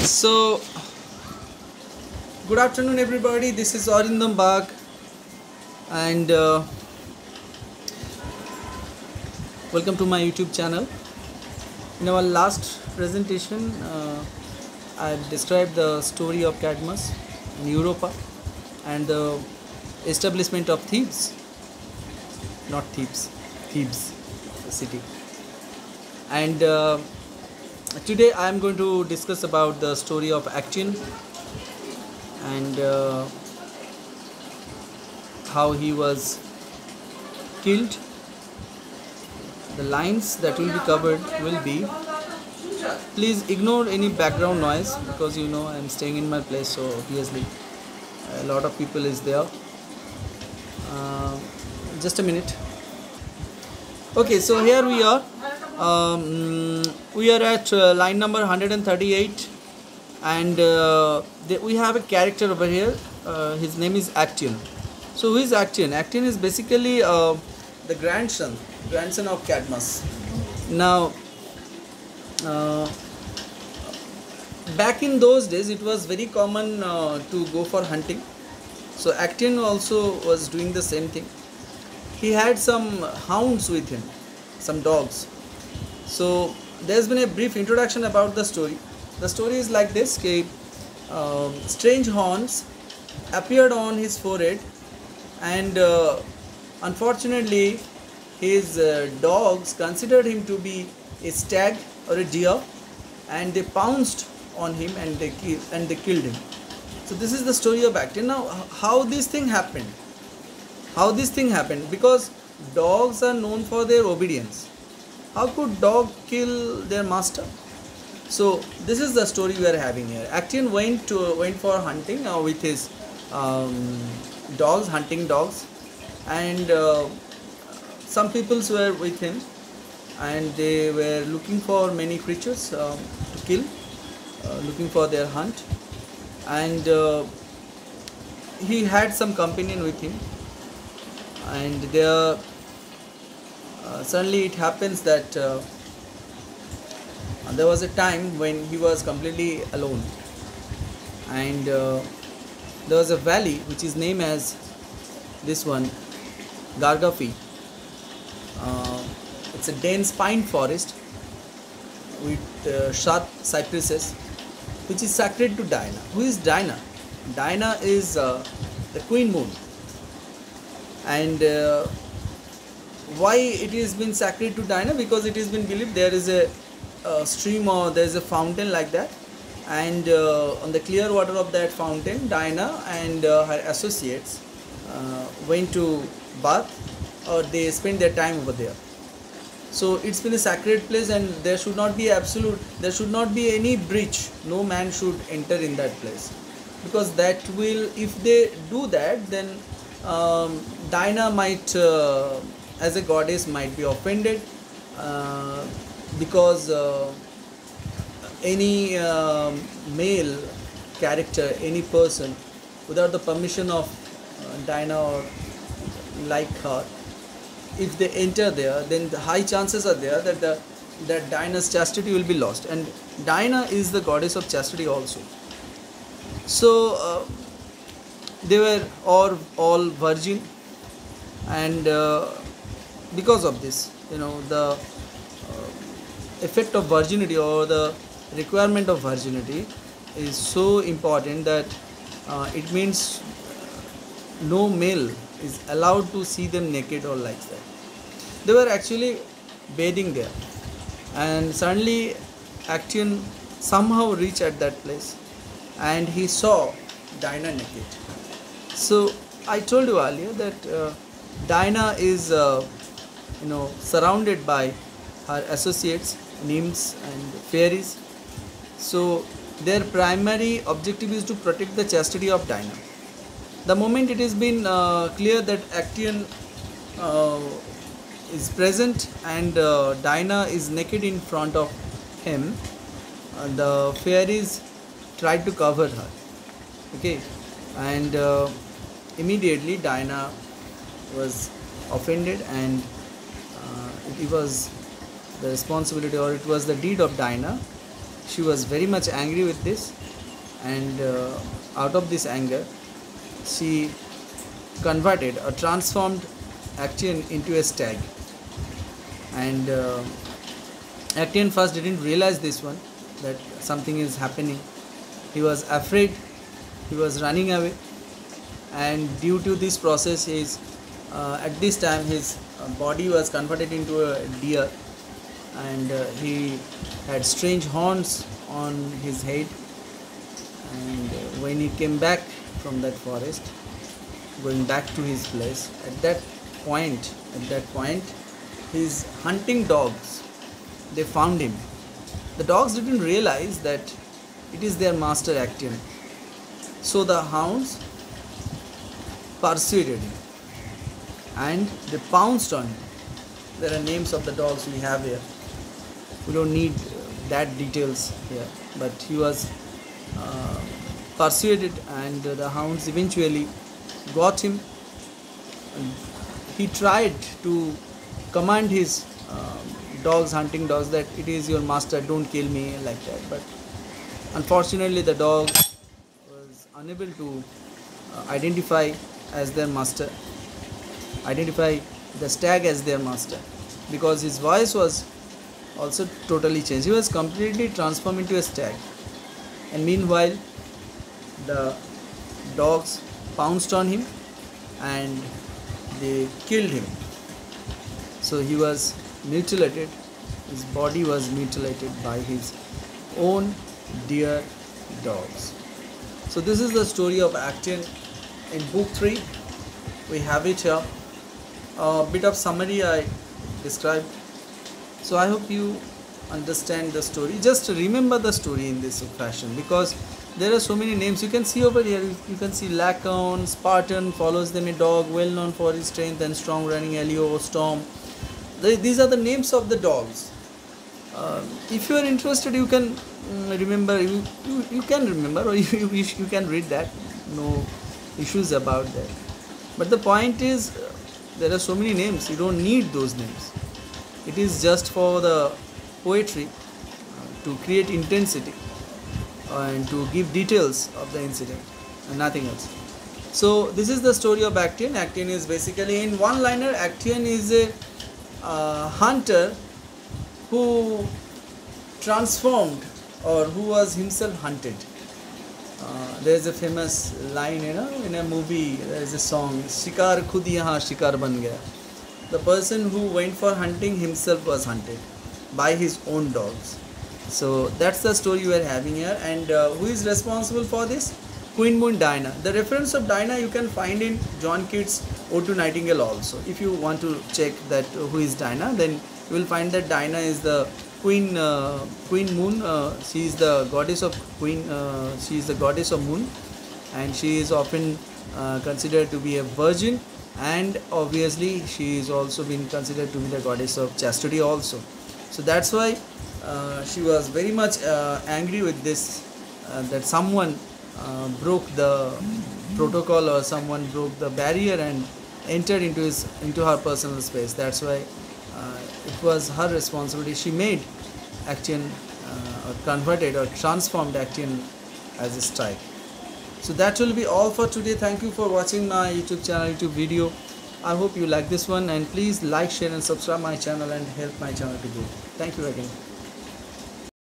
So, good afternoon, everybody. This is Arindam Bag, and welcome to my YouTube channel. In our last presentation, I described the story of Cadmus in Europa and the establishment of Thebes, not Thebes, Thebes, the city. And today I am going to discuss about the story of Actium and how he was killed. The lines that will be covered will be, please ignore any background noise because you know I am staying in my place, so obviously a lot of people is there. Just a minute. Okay, so here we are. We are at line number 138, and we have a character over here. His name is Actium. So who is Actium? Actium is basically the grandson of Cadmus. Now, back in those days, it was very common to go for hunting. So Actium also was doing the same thing. He had some hounds with him, some dogs. So there's been a brief introduction about the story. The story is like this: strange horns appeared on his forehead, and unfortunately his dogs considered him to be a stag or a deer, and they pounced on him and they killed him. So this is the story of Actium. Now, how this thing happened? Because dogs are known for their obedience. How could dog kill their master? So this is the story we are having here. Actium went for hunting with his dogs, hunting dogs, and some peoples were with him, and they were looking for many creatures to kill, looking for their hunt, and he had some companion with him, and there suddenly it happens that there was a time when he was completely alone, and there was a valley which is named as this one, Gargafi. It's a dense pine forest with sharp cypresses, which is sacred to Diana. Who is Diana? Diana is the queen moon, and why it has been sacred to Diana? Because it has been believed there is a stream or there is a fountain like that, and on the clear water of that fountain, Diana and her associates went to bath, or they spent their time over there. So it's been a sacred place, and there should not be any breach. No man should enter in that place, because that will, if they do that, then Diana might as a goddess might be offended, because any male character, any person without the permission of Diana or like her, if they enter there, then the high chances are there that Diana's chastity will be lost, and Diana is the goddess of chastity also. So they were all virgin, and because of this, the effect of virginity or the requirement of virginity is so important that it means no male is allowed to see them naked or like that. They were actually bathing there, and suddenly Actium somehow reached at that place, and he saw Diana naked. So I told you earlier that Diana is surrounded by her associates, nymphs and fairies. So their primary objective is to protect the chastity of Diana. The moment it has been clear that Actium is present and Diana is naked in front of him, the fairies tried to cover her. Okay, and immediately Diana was offended, and it was the responsibility, or it was the deed of Diana she was very much angry with this, and out of this anger she converted or transformed Actaeon into a stag. And Actaeon first didn't realize this one, that something is happening. He was afraid, he was running away, and due to this process at this time his body was converted into a deer, and he had strange horns on his head. And when he came back from that forest, going back to his place, at that point his hunting dogs, they found him. The dogs didn't realize that it is their master Actaeon, so the hounds persuaded him and they pounced on him. There are names of the dogs we have here, we don't need that details here, but he was persuaded, and the hounds eventually got him. He tried to command his hunting dogs, that it is your master, don't kill me, like that, but unfortunately the dog was unable to identify the stag as their master, because his voice was also totally changed. He was completely transformed into a stag, and meanwhile the dogs pounced on him and they killed him. So he was mutilated, his body was mutilated by his own dear dogs. So this is the story of Actaeon in book 3. We have it here, a bit of summary I described. So I hope you understand the story. Just remember the story in this fashion, because there are so many names. You can see over here, you can see Lacan, Spartan, follows them a dog, well known for his strength and strong running, Elio, Storm. These are the names of the dogs. If you are interested, you can remember, you can remember, or you can read that, no issues about that. But the point is, there are so many names, you don't need those names. It is just for the poetry, to create intensity and to give details of the incident and nothing else. So this is the story of Actaeon. Actaeon is basically, in one liner, Actaeon is a hunter who transformed, or who was himself hunted. There is a famous line, in a movie, there is a song, Shikar khud yahan shikar ban gaya. The person who went for hunting himself was hunted by his own dogs. So that's the story you are having here. And who is responsible for this? Queen Moon Dinah. The reference of Dinah you can find in John Keats' Ode to Nightingale also. If you want to check that who is Dinah, then you will find that Dinah is the Queen Moon. She is the goddess of she is the goddess of moon, and she is often considered to be a virgin, and obviously she is also been considered to be the goddess of chastity also. So that's why she was very much angry with this, that someone broke the protocol, or someone broke the barrier and entered into her personal space. That's why it was her responsibility. She made Actaeon, or converted or transformed Actaeon as a stag. So that will be all for today. Thank you for watching my YouTube channel, YouTube video. I hope you like this one, and please like, share and subscribe my channel and help my channel to grow. Thank you again.